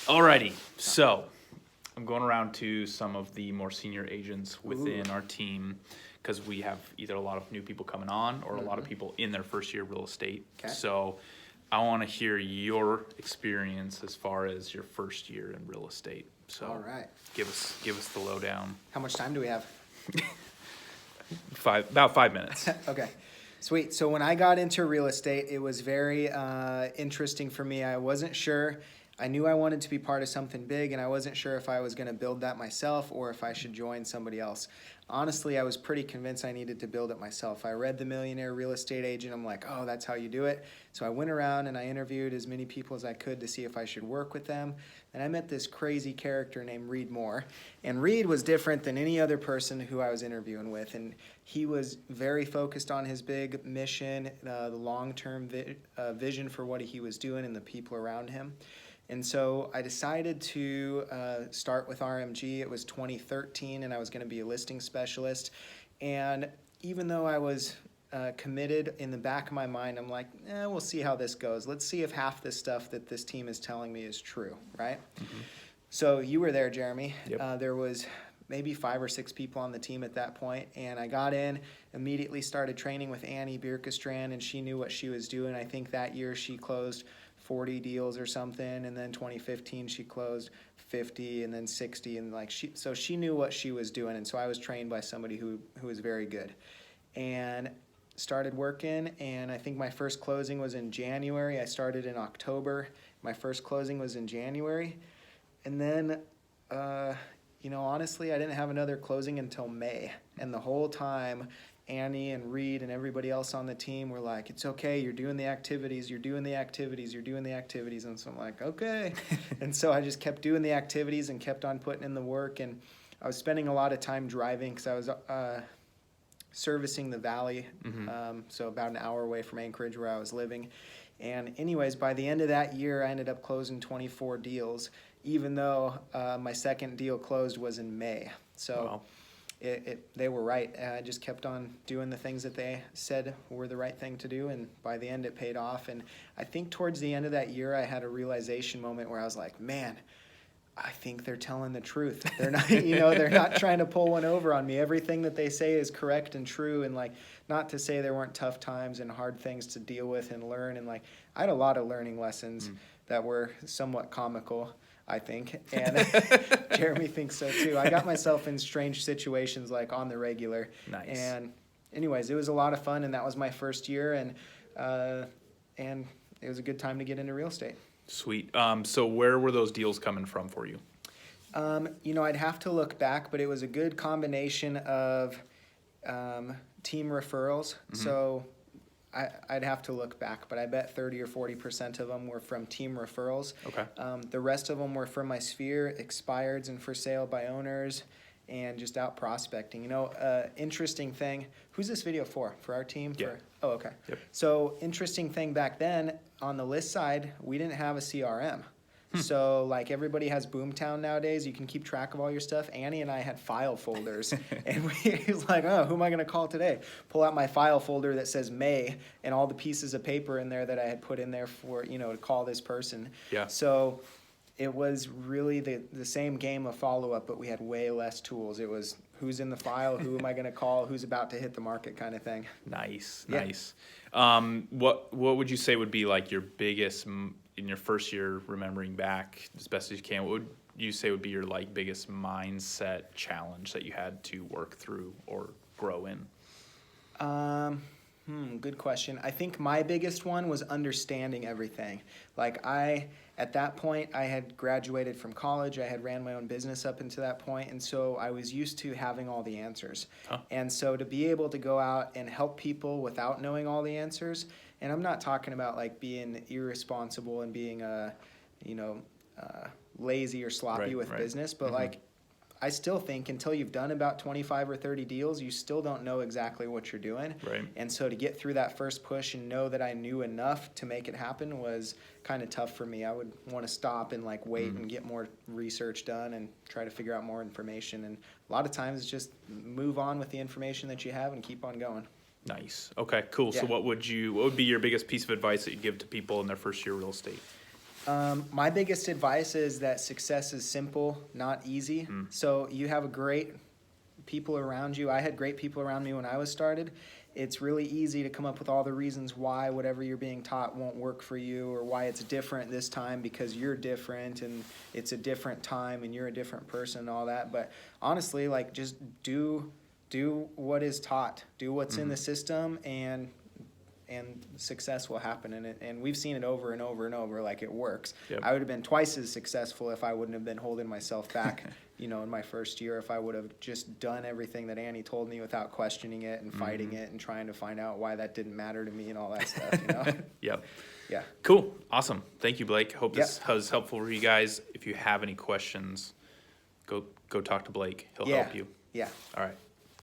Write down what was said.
Alrighty, so I'm going around to some of the more senior agents within our team because we have either a lot of new people coming on or a lot of people in their first year of real estate. Okay. So I want to hear your experience as far as your first year in real estate. So All right. give us the lowdown. How much time do we have? About 5 minutes. Okay. Sweet. So when I got into real estate, it was very interesting for me. I wasn't sure. I knew I wanted to be part of something big, and I wasn't sure if I was going to build that myself or if I should join somebody else. Honestly, I was pretty convinced I needed to build it myself. I read The Millionaire Real Estate Agent. I'm like, oh, that's how you do it. So I went around and I interviewed as many people as I could to see if I should work with them. And I met this crazy character named Reed Moore. And Reed was different than any other person who I was interviewing with. And he was very focused on his big mission, the long-term vision for what he was doing and the people around him. And so I decided to start with RMG. It was 2013, and I was going to be a listing specialist. And even though I was committed, in the back of my mind, I'm like, we'll see how this goes. Let's see if half the stuff that this team is telling me is true, right? Mm-hmm. So you were there, Jeremy. Yep. There was maybe 5 or 6 people on the team at that point, and I got in, immediately started training with Annie Bierkestrand, and she knew what she was doing. I think that year she closed 40 deals or something, and then 2015 she closed 50 and then 60, and so she knew what she was doing. And so I was trained by somebody who was very good, and started working. And I think my first closing was in January. I started in October. My first closing was in January, and then honestly, I didn't have another closing until May. And the whole time, Annie and Reed and everybody else on the team were like, it's okay, you're doing the activities, you're doing the activities, you're doing the activities. And so I'm like, okay. And so I just kept doing the activities and kept on putting in the work. And I was spending a lot of time driving because I was servicing the valley, so about an hour away from Anchorage where I was living. And anyways, by the end of that year, I ended up closing 24 deals, even though my second deal closed was in May. So. Wow. They were right. I just kept on doing the things that they said were the right thing to do, and by the end it paid off. And I think towards the end of that year I had a realization moment where I was like, man, I think they're telling the truth. They're not, they're not trying to pull one over on me. Everything that they say is correct and true. And not to say there weren't tough times and hard things to deal with and learn. And I had a lot of learning lessons that were somewhat comical, I think, and Jeremy thinks so too. I got myself in strange situations on the regular. Nice. And anyways, it was a lot of fun, and that was my first year, and it was a good time to get into real estate. Sweet. So where were those deals coming from for you? I'd have to look back, but it was a good combination of team referrals. Mm-hmm. So I'd have to look back, but I bet 30 or 40% of them were from team referrals. Okay. The rest of them were from my sphere, expireds and for sale by owners, and just out prospecting. Interesting thing. Who's this video for? For our team? Yeah. Oh, okay. Yep. So interesting thing back then, on the list side, we didn't have a CRM. So everybody has Boomtown nowadays. You can keep track of all your stuff. Annie and I had file folders. And he was like, oh, who am I going to call today? Pull out my file folder that says May and all the pieces of paper in there that I had put in there for, to call this person. Yeah. So it was really the same game of follow-up, but we had way less tools. It was who's in the file, who am I going to call, who's about to hit the market kind of thing. Nice. Yeah. Nice. What would you say would be your biggest, in your first year, remembering back as best as you can, what would you say would be your biggest mindset challenge that you had to work through or grow in? Good question. I think my biggest one was understanding everything. At that point, I had graduated from college. I had ran my own business up until that point, and so I was used to having all the answers. Huh. And so to be able to go out and help people without knowing all the answers, and I'm not talking about being irresponsible and being lazy or sloppy with business, but I still think until you've done about 25 or 30 deals, you still don't know exactly what you're doing. Right. And so to get through that first push and know that I knew enough to make it happen was kind of tough for me. I would want to stop and wait and get more research done and try to figure out more information. And a lot of times it's just move on with the information that you have and keep on going. Nice. Okay, cool. Yeah. So what would be your biggest piece of advice that you give to people in their first year of real estate? My biggest advice is that success is simple, not easy. So you have great people around you. I had great people around me when I was started. It's really easy to come up with all the reasons why whatever you're being taught won't work for you, or why it's different this time because you're different and it's a different time and you're a different person and all that. But honestly, like, just do what is taught, do what's in the system, and success will happen. And we've seen it over and over and over, like, it works. Yep. I would have been twice as successful if I wouldn't have been holding myself back, in my first year, if I would have just done everything that Annie told me without questioning it and fighting it and trying to find out why that didn't matter to me and all that stuff, Yep. Yeah. Cool. Awesome. Thank you, Blake. Hope Yep. this was helpful for you guys. If you have any questions, go talk to Blake. He'll Yeah. help you. Yeah. All right.